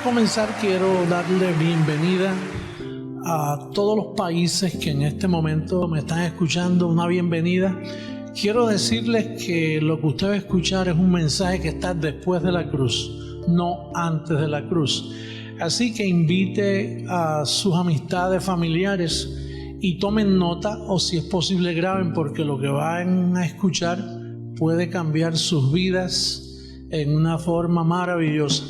comenzar, quiero darle bienvenida a todos los países que en este momento me están escuchando, una bienvenida. Quiero decirles que lo que usted va a escuchar es un mensaje que está después de la cruz, no antes de la cruz. Así que invite a sus amistades, familiares y tomen nota, o si es posible graben, porque lo que van a escuchar puede cambiar sus vidas en una forma maravillosa.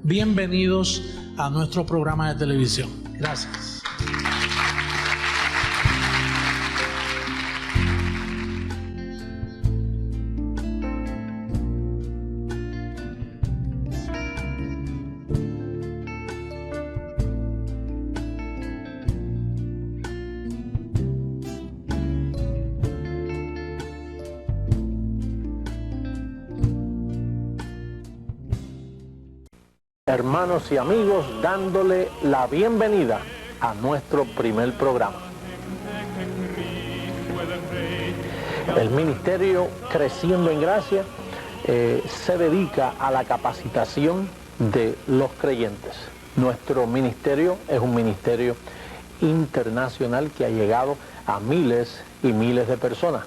Bienvenidos a nuestro programa de televisión. Gracias. Hermanos y amigos, dándole la bienvenida a nuestro primer programa. El ministerio Creciendo en Gracia se dedica a la capacitación de los creyentes. Nuestro ministerio es un ministerio internacional que ha llegado a miles y miles de personas.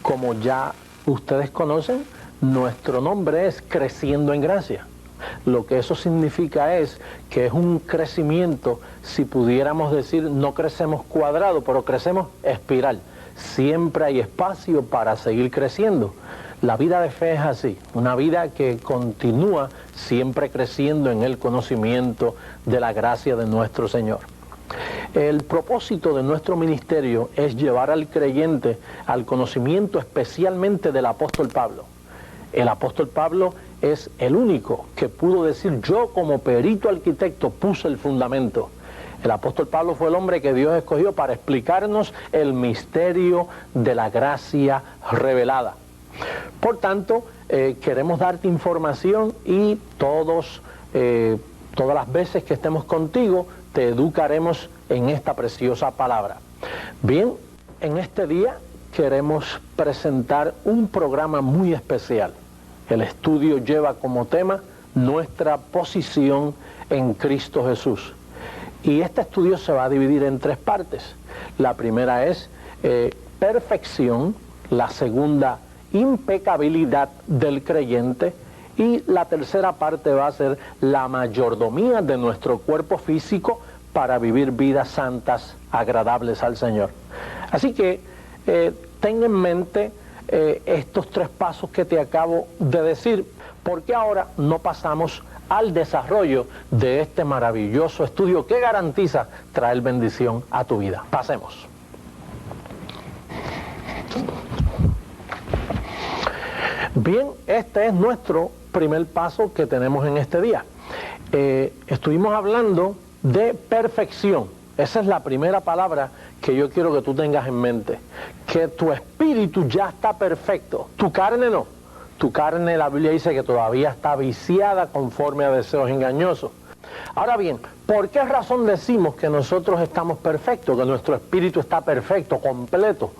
Como ya ustedes conocen, nuestro nombre es Creciendo en Gracia. Lo que eso significa es que es un crecimiento, si pudiéramos decir, no crecemos cuadrado, pero crecemos espiral. Siempre hay espacio para seguir creciendo. La vida de fe es así, una vida que continúa siempre creciendo en el conocimiento de la gracia de nuestro Señor. El propósito de nuestro ministerio es llevar al creyente al conocimiento especialmente del apóstol Pablo. El apóstol Pablo es el único que pudo decir: yo como perito arquitecto puse el fundamento. El apóstol Pablo fue el hombre que Dios escogió para explicarnos el misterio de la gracia revelada. Por tanto, queremos darte información y todas las veces que estemos contigo te educaremos en esta preciosa palabra. Bien, en este día queremos presentar un programa muy especial. El estudio lleva como tema nuestra posición en Cristo Jesús. Y este estudio se va a dividir en tres partes. La primera es perfección, la segunda impecabilidad del creyente y la tercera parte va a ser la mayordomía de nuestro cuerpo físico para vivir vidas santas, agradables al Señor. Así que ten en mente estos tres pasos que te acabo de decir, porque ahora no pasamos al desarrollo de este maravilloso estudio que garantiza traer bendición a tu vida. Pasemos. Bien, este es nuestro primer paso que tenemos en este día. Estuvimos hablando de perfección. Esa es la primera palabra que yo quiero que tú tengas en mente. Que tu espíritu ya está perfecto. Tu carne no. Tu carne, la Biblia dice que todavía está viciada conforme a deseos engañosos. Ahora bien, ¿por qué razón decimos que nosotros estamos perfectos? Que nuestro espíritu está perfecto, completo.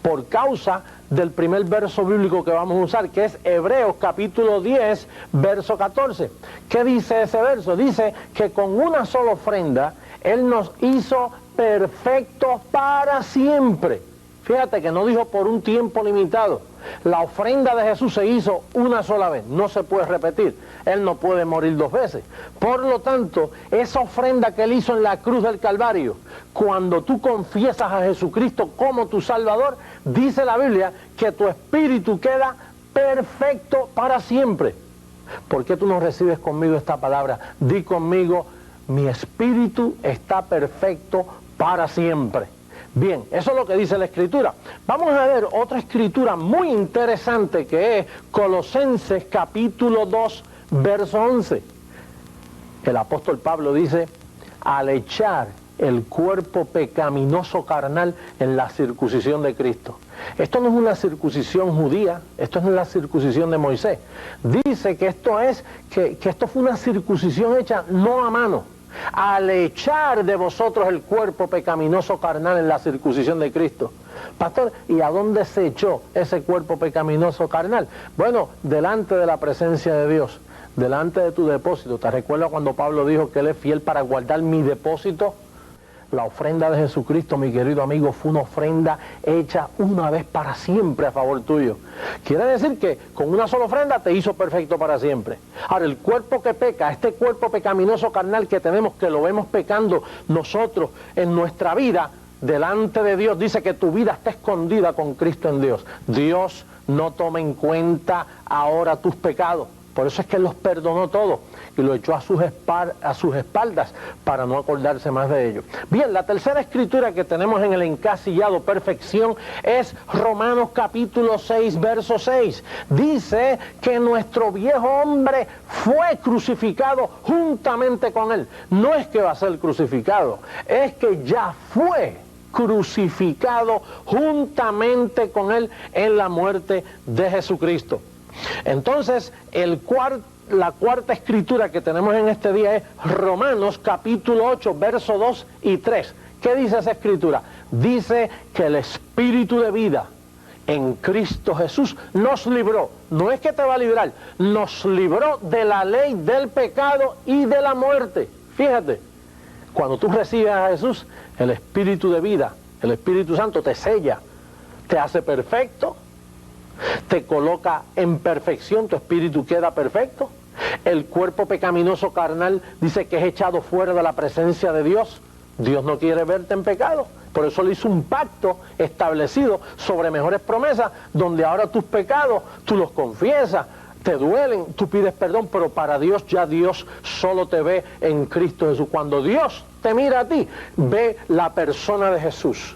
Por causa del primer verso bíblico que vamos a usar, que es Hebreos capítulo 10, verso 14. ¿Qué dice ese verso? Dice que con una sola ofrenda Él nos hizo perfectos para siempre. Fíjate que no dijo por un tiempo limitado. La ofrenda de Jesús se hizo una sola vez, no se puede repetir. Él no puede morir dos veces. Por lo tanto, esa ofrenda que Él hizo en la cruz del Calvario, cuando tú confiesas a Jesucristo como tu Salvador, dice la Biblia que tu espíritu queda perfecto para siempre. ¿Por qué tú no recibes conmigo esta palabra? Di conmigo: mi espíritu está perfecto para siempre. Bien, eso es lo que dice la Escritura. Vamos a ver otra Escritura muy interesante que es Colosenses capítulo 2, verso 11. El apóstol Pablo dice: al echar el cuerpo pecaminoso carnal en la circuncisión de Cristo. Esto no es una circuncisión judía, esto no es la circuncisión de Moisés. Dice que esto fue una circuncisión hecha no a mano. Al echar de vosotros el cuerpo pecaminoso carnal en la circuncisión de Cristo. Pastor, ¿y a dónde se echó ese cuerpo pecaminoso carnal? Bueno, delante de la presencia de Dios. delante de tu depósito. ¿Te recuerdas cuando Pablo dijo que Él es fiel para guardar mi depósito? La ofrenda de Jesucristo, mi querido amigo, fue una ofrenda hecha una vez para siempre a favor tuyo. Quiere decir que con una sola ofrenda te hizo perfecto para siempre. Ahora, el cuerpo que peca, este cuerpo pecaminoso carnal que tenemos, que lo vemos pecando nosotros en nuestra vida, delante de Dios, dice que tu vida está escondida con Cristo en Dios. Dios no toma en cuenta ahora tus pecados. Por eso es que Él los perdonó todos y lo echó a sus espaldas para no acordarse más de ellos. Bien, la tercera escritura que tenemos en el encasillado perfección es Romanos capítulo 6, verso 6. Dice que nuestro viejo hombre fue crucificado juntamente con Él. No es que va a ser crucificado, es que ya fue crucificado juntamente con Él en la muerte de Jesucristo. Entonces, la cuarta escritura que tenemos en este día es Romanos capítulo 8, versos 2 y 3. ¿Qué dice esa escritura? Dice que el Espíritu de vida en Cristo Jesús nos libró. No es que te va a librar, nos libró de la ley del pecado y de la muerte. Fíjate, cuando tú recibes a Jesús, el Espíritu de vida, el Espíritu Santo te sella, te hace perfecto, te coloca en perfección, tu espíritu queda perfecto. El cuerpo pecaminoso carnal dice que es echado fuera de la presencia de Dios. Dios no quiere verte en pecado. Por eso le hizo un pacto establecido sobre mejores promesas, donde ahora tus pecados, tú los confiesas, te duelen, tú pides perdón, pero para Dios ya Dios solo te ve en Cristo Jesús. Cuando Dios te mira a ti, ve la persona de Jesús.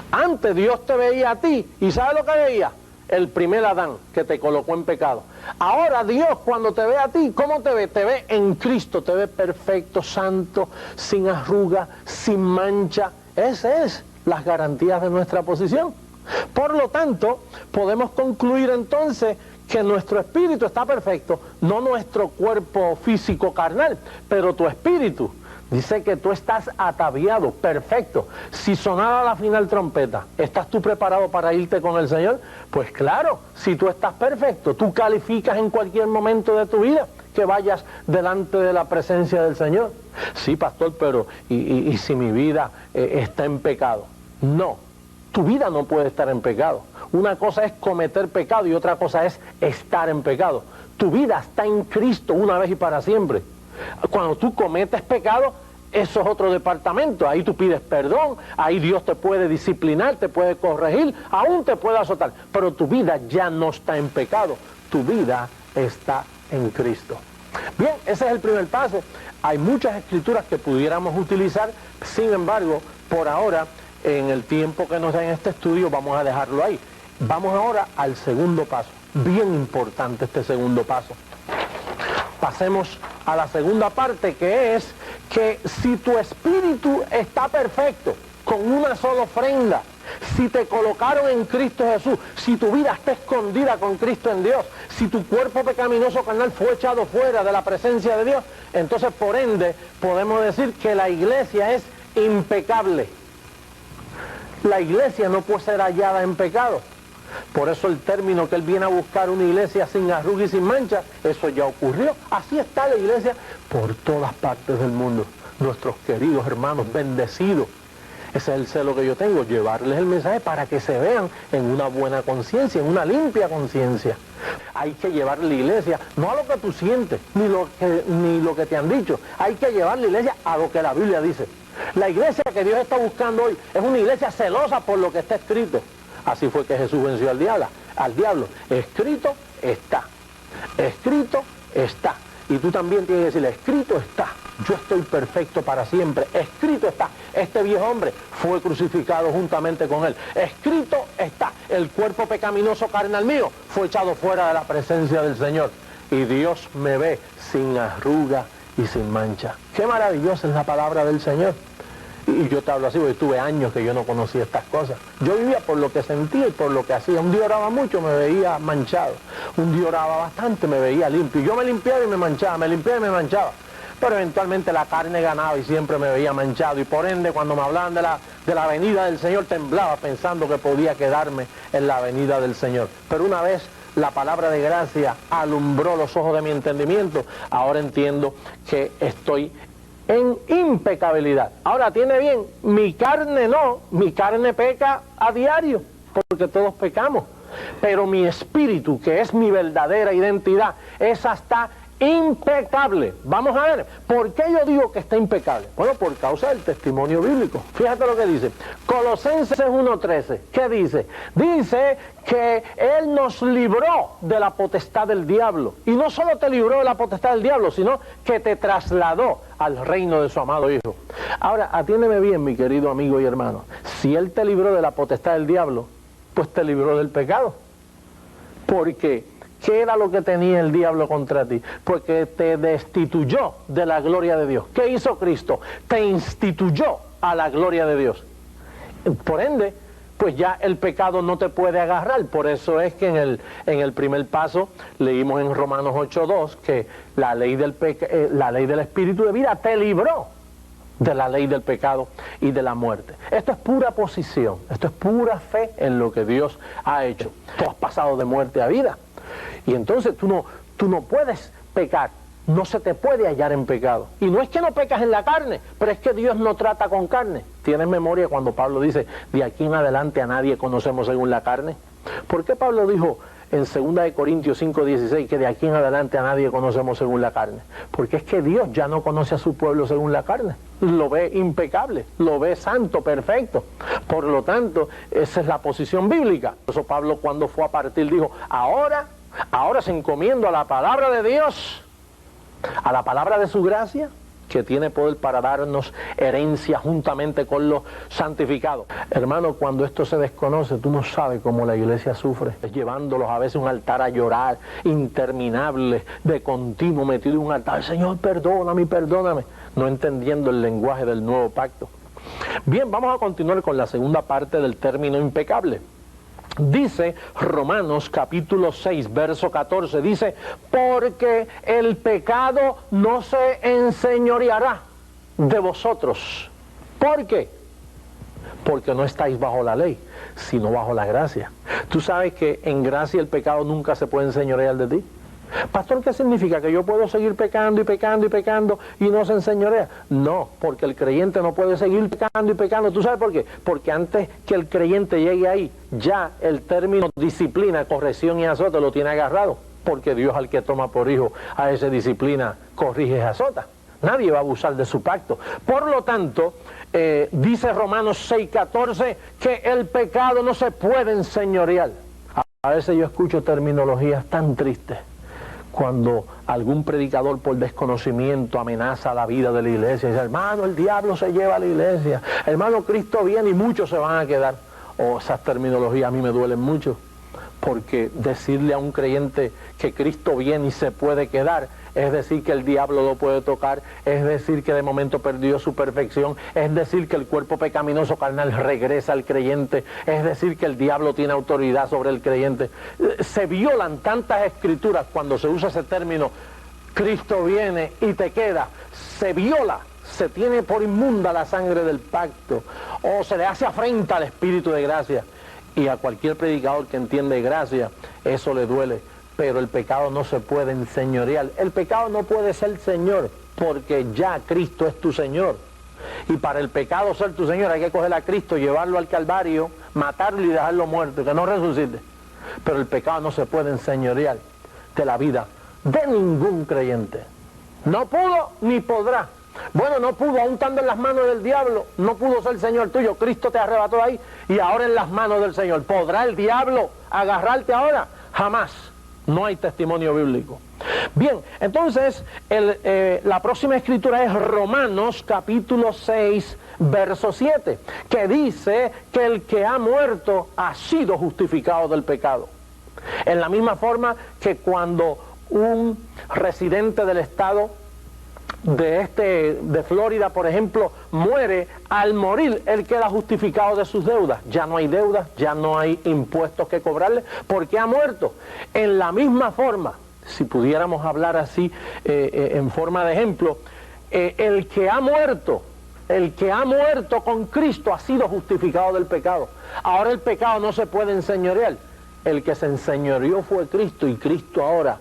Antes Dios te veía a ti, ¿y ¿sabes lo que veía? El primer Adán que te colocó en pecado. Ahora Dios cuando te ve a ti, ¿cómo te ve? Te ve en Cristo, te ve perfecto, santo, sin arruga, sin mancha. Esas es las garantías de nuestra posición. Por lo tanto, podemos concluir entonces que nuestro espíritu está perfecto, no nuestro cuerpo físico carnal, pero tu espíritu. Dice que tú estás ataviado, perfecto. Si sonara la final trompeta, ¿estás tú preparado para irte con el Señor? Pues claro, si tú estás perfecto, tú calificas en cualquier momento de tu vida que vayas delante de la presencia del Señor. Sí, pastor, pero ¿y si mi vida está en pecado? No, tu vida no puede estar en pecado. Una cosa es cometer pecado y otra cosa es estar en pecado. Tu vida está en Cristo una vez y para siempre. Cuando tú cometes pecado, eso es otro departamento. Ahí tú pides perdón, ahí Dios te puede disciplinar, te puede corregir, aún te puede azotar. Pero tu vida ya no está en pecado, tu vida está en Cristo. Bien, ese es el primer paso. Hay muchas escrituras que pudiéramos utilizar, sin embargo, por ahora, en el tiempo que nos da en este estudio, vamos a dejarlo ahí. Vamos ahora al segundo paso. Bien importante este segundo paso. Pasemos a la segunda parte, que es que si tu espíritu está perfecto, con una sola ofrenda, si te colocaron en Cristo Jesús, si tu vida está escondida con Cristo en Dios, si tu cuerpo pecaminoso carnal fue echado fuera de la presencia de Dios, entonces por ende podemos decir que la iglesia es impecable. La iglesia no puede ser hallada en pecado. Por eso el término que Él viene a buscar una iglesia sin arruga y sin mancha, eso ya ocurrió. Así está la iglesia por todas partes del mundo. Nuestros queridos hermanos bendecidos. Ese es el celo que yo tengo, llevarles el mensaje para que se vean en una buena conciencia, en una limpia conciencia. Hay que llevar la iglesia, no a lo que tú sientes, ni lo que te han dicho. Hay que llevar la iglesia a lo que la Biblia dice. La iglesia que Dios está buscando hoy es una iglesia celosa por lo que está escrito. Así fue que Jesús venció al diablo. Escrito está. Escrito está. Y tú también tienes que decirle, escrito está. Yo estoy perfecto para siempre. Escrito está. Este viejo hombre fue crucificado juntamente con Él. Escrito está. El cuerpo pecaminoso carnal mío fue echado fuera de la presencia del Señor. Y Dios me ve sin arruga y sin mancha. Qué maravillosa es la palabra del Señor. Y yo te hablo así porque tuve años que yo no conocía estas cosas. Yo vivía por lo que sentía y por lo que hacía. Un día oraba mucho, me veía manchado. Un día oraba bastante, me veía limpio. Yo me limpiaba y me manchaba, me limpiaba y me manchaba. Pero eventualmente la carne ganaba y siempre me veía manchado. Y por ende, cuando me hablaban de la venida del Señor, temblaba pensando que podía quedarme en la venida del Señor. Pero una vez la palabra de gracia alumbró los ojos de mi entendimiento, ahora entiendo que estoy en impecabilidad. Ahora, tiene bien, mi carne no, mi carne peca a diario, porque todos pecamos, pero mi espíritu, que es mi verdadera identidad, esa está impecable. Vamos a ver, ¿por qué yo digo que está impecable? Bueno, por causa del testimonio bíblico. Fíjate lo que dice Colosenses 1:13. ¿Qué dice? Dice que Él nos libró de la potestad del diablo. Y no solo te libró de la potestad del diablo, sino que te trasladó al reino de su amado Hijo. Ahora, atiéndeme bien, mi querido amigo y hermano. Si Él te libró de la potestad del diablo, pues te libró del pecado. Porque ¿qué era lo que tenía el diablo contra ti? Porque te destituyó de la gloria de Dios. ¿Qué hizo Cristo? Te instituyó a la gloria de Dios. Por ende, pues ya el pecado no te puede agarrar. Por eso es que en el primer paso leímos en Romanos 8:2 que la ley del Espíritu de vida te libró de la ley del pecado y de la muerte. Esto es pura posición, esto es pura fe en lo que Dios ha hecho. Tú has pasado de muerte a vida. Y entonces tú no puedes pecar, no se te puede hallar en pecado. Y no es que no pecas en la carne, pero es que Dios no trata con carne. ¿Tienes memoria cuando Pablo dice, de aquí en adelante a nadie conocemos según la carne? ¿Por qué Pablo dijo en 2 Corintios 5:16 que de aquí en adelante a nadie conocemos según la carne? Porque es que Dios ya no conoce a su pueblo según la carne. Lo ve impecable, lo ve santo, perfecto. Por lo tanto, esa es la posición bíblica. Por eso Pablo, cuando fue a partir, dijo, ahora se encomiendo a la palabra de Dios, a la palabra de su gracia, que tiene poder para darnos herencia juntamente con los santificados. Hermano, cuando esto se desconoce, tú no sabes cómo la iglesia sufre, llevándolos a veces a un altar a llorar, interminable, de continuo, metido en un altar, Señor, perdóname, perdóname, no entendiendo el lenguaje del nuevo pacto. Bien, vamos a continuar con la segunda parte del término impecable. Dice Romanos capítulo 6, verso 14, dice, porque el pecado no se enseñoreará de vosotros. ¿Por qué? Porque no estáis bajo la ley, sino bajo la gracia. ¿Tú sabes que en gracia el pecado nunca se puede enseñorear de ti? Pastor, ¿qué significa? ¿Que yo puedo seguir pecando y pecando y pecando y no se enseñorea? No, porque el creyente no puede seguir pecando y pecando. ¿Tú sabes por qué? Porque antes que el creyente llegue ahí, ya el término disciplina, corrección y azote lo tiene agarrado. Porque Dios, al que toma por hijo a esa disciplina, corrige y azota. Nadie va a abusar de su pacto. Por lo tanto, dice Romanos 6:14 que el pecado no se puede enseñorear. A veces yo escucho terminologías tan tristes. Cuando algún predicador por desconocimiento amenaza la vida de la iglesia y dice, hermano, el diablo se lleva a la iglesia, hermano, Cristo viene y muchos se van a quedar. Esas terminologías a mí me duelen mucho, porque decirle a un creyente que Cristo viene y se puede quedar, es decir que el diablo lo puede tocar, es decir que de momento perdió su perfección, es decir que el cuerpo pecaminoso carnal regresa al creyente, es decir que el diablo tiene autoridad sobre el creyente. Se violan tantas escrituras cuando se usa ese término, Cristo viene y te queda, se viola, se tiene por inmunda la sangre del pacto, o se le hace afrenta al Espíritu de gracia. Y a cualquier predicador que entiende gracia, eso le duele. Pero el pecado no se puede enseñorear. El pecado no puede ser Señor, porque ya Cristo es tu Señor. Y para el pecado ser tu Señor hay que coger a Cristo, llevarlo al Calvario, matarlo y dejarlo muerto, que no resucite. Pero el pecado no se puede enseñorear de la vida de ningún creyente. No pudo ni podrá. Bueno, no pudo, aún estando en las manos del diablo, no pudo ser Señor tuyo. Cristo te arrebató ahí y ahora en las manos del Señor. ¿Podrá el diablo agarrarte ahora? Jamás. No hay testimonio bíblico. Bien, entonces la próxima escritura es Romanos capítulo 6, verso 7, que dice que el que ha muerto ha sido justificado del pecado. En la misma forma que cuando un residente del estado de Florida, por ejemplo, muere, al morir él queda justificado de sus deudas. Ya no hay deudas, ya no hay impuestos que cobrarle, porque ha muerto. En la misma forma, si pudiéramos hablar así en forma de ejemplo, el que ha muerto con Cristo ha sido justificado del pecado. Ahora el pecado no se puede enseñorear. el que se enseñoreó fue Cristo, y Cristo ahora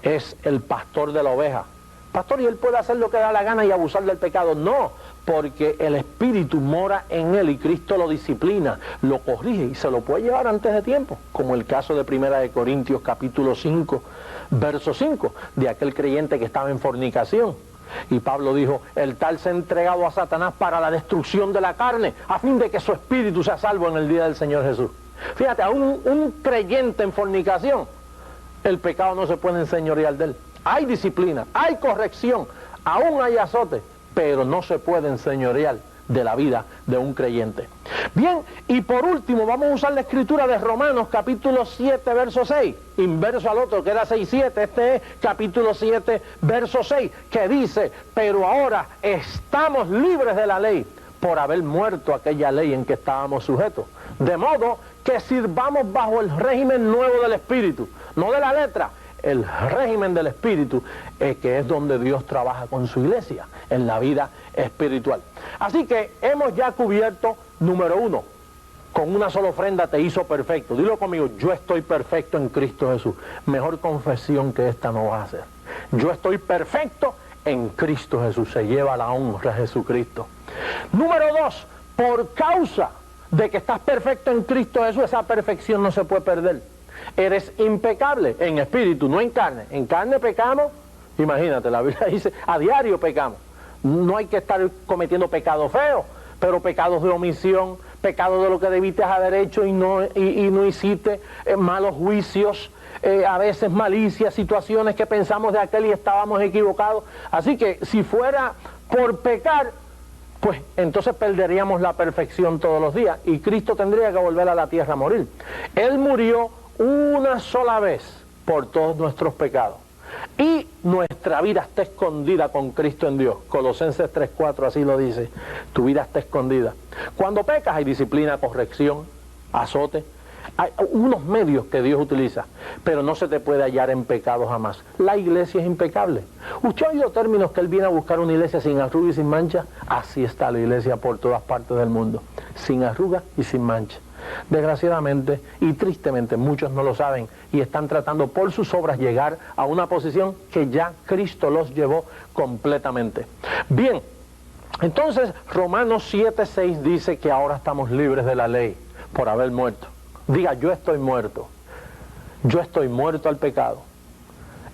es el pastor de la oveja. Pastor, ¿y él puede hacer lo que da la gana y abusar del pecado? No, porque el Espíritu mora en él y Cristo lo disciplina, lo corrige y se lo puede llevar antes de tiempo, como el caso de 1 Corintios capítulo 5, verso 5, de aquel creyente que estaba en fornicación. Y Pablo dijo, el tal se ha entregado a Satanás para la destrucción de la carne, a fin de que su espíritu sea salvo en el día del Señor Jesús. Fíjate, a un creyente en fornicación, el pecado no se puede enseñorear de él. Hay disciplina, hay corrección, aún hay azote, pero no se puede enseñorear de la vida de un creyente. Bien, y por último vamos a usar la escritura de Romanos capítulo 7, verso 6, inverso al otro que era 6:7, este es capítulo 7, verso 6, que dice, pero ahora estamos libres de la ley por haber muerto aquella ley en que estábamos sujetos, de modo que sirvamos bajo el régimen nuevo del Espíritu, no de la letra, el régimen del Espíritu, que es donde Dios trabaja con su iglesia, en la vida espiritual. Así que hemos ya cubierto, número 1, con una sola ofrenda te hizo perfecto. Dilo conmigo, yo estoy perfecto en Cristo Jesús. Mejor confesión que esta no vas a hacer. Yo estoy perfecto en Cristo Jesús. Se lleva la honra a Jesucristo. Número 2, por causa de que estás perfecto en Cristo Jesús, esa perfección no se puede perder. Eres impecable en espíritu, no en carne. En carne pecamos, imagínate, la Biblia dice, a diario pecamos. No hay que estar cometiendo pecados feos, pero pecados de omisión, pecados de lo que debiste haber hecho y no hiciste, malos juicios, a veces malicias, situaciones que pensamos de aquel y estábamos equivocados. Así que si fuera por pecar, pues entonces perderíamos la perfección todos los días y Cristo tendría que volver a la tierra a morir. Él murió una sola vez por todos nuestros pecados y nuestra vida está escondida con Cristo en Dios. Colosenses 3:4 así lo dice, tu vida está escondida. Cuando pecas hay disciplina, corrección, azote, hay unos medios que Dios utiliza, pero no se te puede hallar en pecado jamás. La iglesia es impecable. ¿Usted ha oído términos que Él viene a buscar una iglesia sin arruga y sin mancha? Así está la iglesia por todas partes del mundo, sin arruga y sin mancha. Desgraciadamente y tristemente muchos no lo saben y están tratando por sus obras llegar a una posición que ya Cristo los llevó completamente. Bien, entonces Romanos 7:6 dice que ahora estamos libres de la ley por haber muerto. Diga, yo estoy muerto al pecado.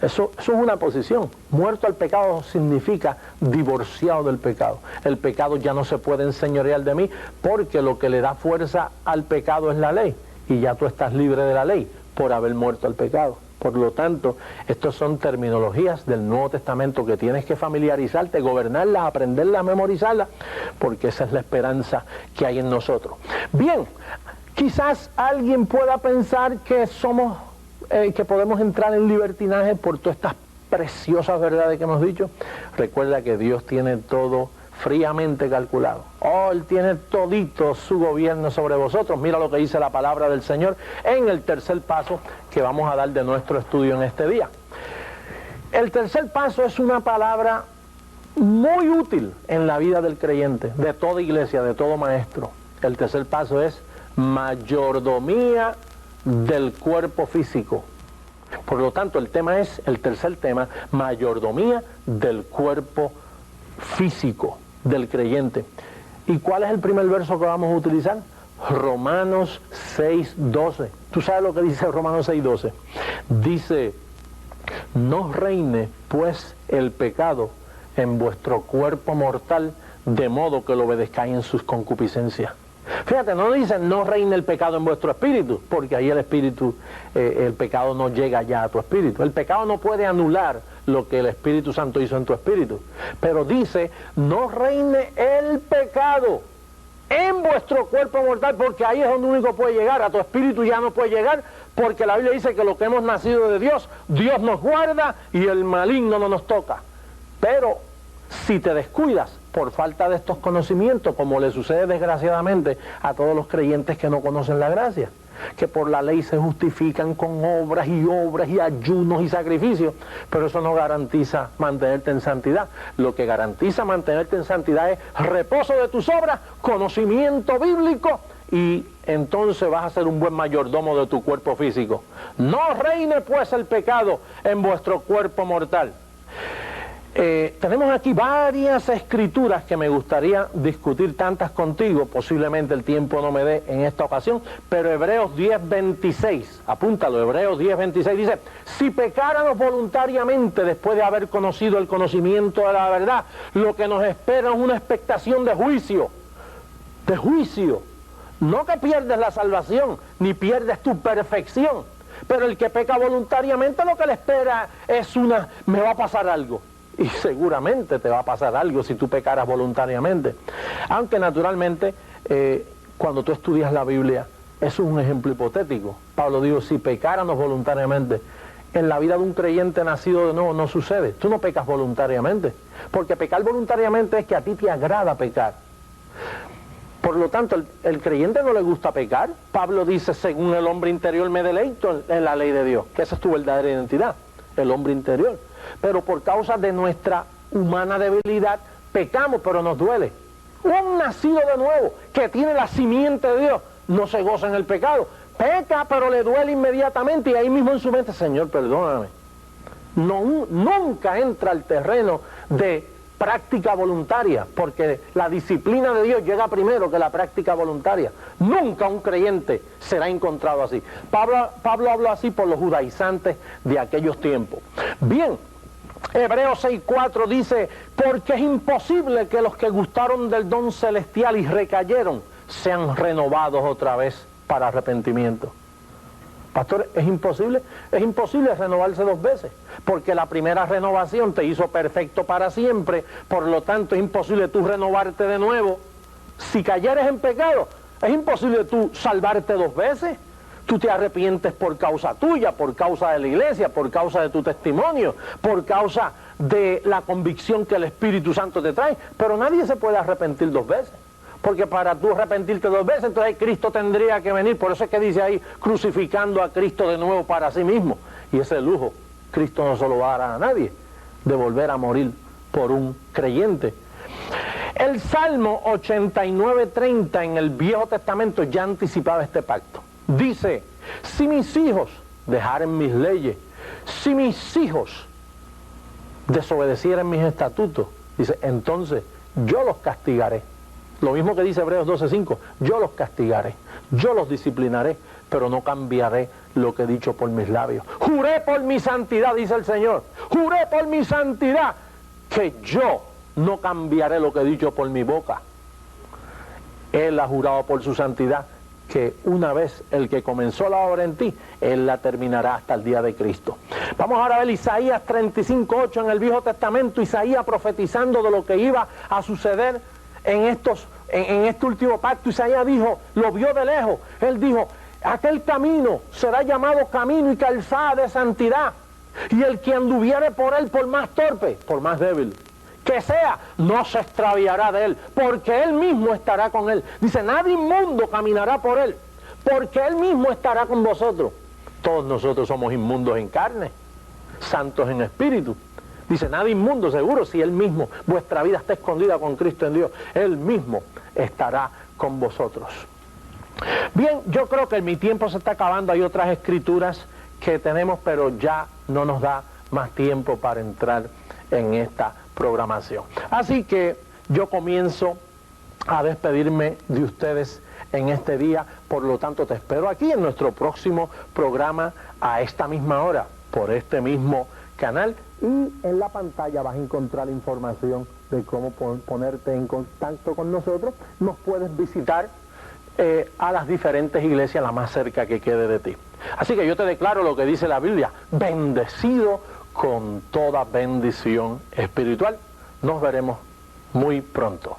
Eso es una posición. Muerto al pecado significa divorciado del pecado. El pecado ya no se puede enseñorear de mí porque lo que le da fuerza al pecado es la ley. Y ya tú estás libre de la ley por haber muerto al pecado. Por lo tanto, estas son terminologías del Nuevo Testamento que tienes que familiarizarte, gobernarlas, aprenderlas, memorizarlas, porque esa es la esperanza que hay en nosotros. Bien, quizás alguien pueda pensar que que podemos entrar en libertinaje por todas estas preciosas verdades que hemos dicho. Recuerda que Dios tiene todo fríamente calculado. Él tiene todito su gobierno sobre vosotros. Mira lo que dice la palabra del Señor en el tercer paso que vamos a dar de nuestro estudio en este día. El tercer paso es una palabra muy útil en la vida del creyente, de toda iglesia, de todo maestro. El tercer paso es mayordomía del cuerpo físico. Por lo tanto, el tercer tema, mayordomía del cuerpo físico del creyente. ¿Y cuál es el primer verso que vamos a utilizar? Romanos 6:12. ¿Tú sabes lo que dice Romanos 6:12? Dice, no reine pues el pecado en vuestro cuerpo mortal, de modo que lo obedezcáis en sus concupiscencias. Fíjate, no dice no reine el pecado en vuestro espíritu, porque ahí el pecado no llega ya a tu espíritu. El pecado no puede anular lo que el Espíritu Santo hizo en tu espíritu. Pero dice, no reine el pecado en vuestro cuerpo mortal, porque ahí es donde único puede llegar. A tu espíritu ya no puede llegar, porque la Biblia dice que lo que hemos nacido de Dios, Dios nos guarda y el maligno no nos toca. Pero si te descuidas por falta de estos conocimientos, como le sucede desgraciadamente a todos los creyentes que no conocen la gracia, que por la ley se justifican con obras y ayunos y sacrificios, pero eso no garantiza mantenerte en santidad. Lo que garantiza mantenerte en santidad es reposo de tus obras, conocimiento bíblico y entonces vas a ser un buen mayordomo de tu cuerpo físico. No reine pues el pecado en vuestro cuerpo mortal. Tenemos aquí varias escrituras que me gustaría discutir tantas contigo, posiblemente el tiempo no me dé en esta ocasión, pero Hebreos 10:26, apúntalo, Hebreos 10:26 dice: si pecáramos voluntariamente después de haber conocido el conocimiento de la verdad, lo que nos espera es una expectación de juicio, no que pierdes la salvación, ni pierdes tu perfección, pero el que peca voluntariamente lo que le espera es me va a pasar algo. Y seguramente te va a pasar algo si tú pecaras voluntariamente. Aunque naturalmente, cuando tú estudias la Biblia, eso es un ejemplo hipotético. Pablo dijo, si pecáramos voluntariamente, en la vida de un creyente nacido de nuevo no sucede. Tú no pecas voluntariamente, porque pecar voluntariamente es que a ti te agrada pecar. Por lo tanto, el creyente no le gusta pecar. Pablo dice, según el hombre interior me deleito en la ley de Dios, que esa es tu verdadera identidad, el hombre interior. Pero por causa de nuestra humana debilidad, pecamos, pero nos duele. Un nacido de nuevo, que tiene la simiente de Dios, no se goza en el pecado. Peca, pero le duele inmediatamente, y ahí mismo en su mente, Señor, perdóname. Nunca entra al terreno de práctica voluntaria, porque la disciplina de Dios llega primero que la práctica voluntaria. Nunca un creyente será encontrado así. Pablo habló así por los judaizantes de aquellos tiempos. Bien, Hebreos 6:4 dice, porque es imposible que los que gustaron del don celestial y recayeron sean renovados otra vez para arrepentimiento. Pastor, ¿es imposible? Es imposible renovarse dos veces, porque la primera renovación te hizo perfecto para siempre, por lo tanto es imposible tú renovarte de nuevo. Si cayeres en pecado, es imposible tú salvarte dos veces. Tú te arrepientes por causa tuya, por causa de la iglesia, por causa de tu testimonio, por causa de la convicción que el Espíritu Santo te trae, pero nadie se puede arrepentir dos veces. Porque para tú arrepentirte dos veces, entonces Cristo tendría que venir. Por eso es que dice ahí, crucificando a Cristo de nuevo para sí mismo. Y ese lujo, Cristo no se lo va a dar a nadie, de volver a morir por un creyente. El Salmo 89:30 en el Viejo Testamento ya anticipaba este pacto. Dice, si mis hijos dejaren mis leyes, si mis hijos desobedecieran mis estatutos, dice, entonces yo los castigaré. Lo mismo que dice Hebreos 12:5, yo los castigaré, yo los disciplinaré, pero no cambiaré lo que he dicho por mis labios. Juré por mi santidad, dice el Señor, juré por mi santidad, que yo no cambiaré lo que he dicho por mi boca. Él ha jurado por su santidad, que una vez el que comenzó la obra en ti, Él la terminará hasta el día de Cristo. Vamos ahora a ver Isaías 35:8 en el Viejo Testamento, Isaías profetizando de lo que iba a suceder en este último pacto. Isaías dijo, lo vio de lejos, él dijo, aquel camino será llamado camino y calzada de santidad, y el que anduviere por él, por más torpe, por más débil que sea, no se extraviará de él, porque él mismo estará con él. Dice, nadie inmundo caminará por él, porque él mismo estará con vosotros. Todos nosotros somos inmundos en carne, santos en espíritu. Dice, nada inmundo, seguro, si él mismo, vuestra vida está escondida con Cristo en Dios, él mismo estará con vosotros. Bien, yo creo que mi tiempo se está acabando. Hay otras escrituras que tenemos, pero ya no nos da más tiempo para entrar en esta programación. Así que yo comienzo a despedirme de ustedes en este día. Por lo tanto, te espero aquí en nuestro próximo programa a esta misma hora, por este mismo canal, y en la pantalla vas a encontrar información de cómo ponerte en contacto con nosotros. Nos puedes visitar a las diferentes iglesias, la más cerca que quede de ti. Así que yo te declaro lo que dice la Biblia, bendecido con toda bendición espiritual. Nos veremos muy pronto.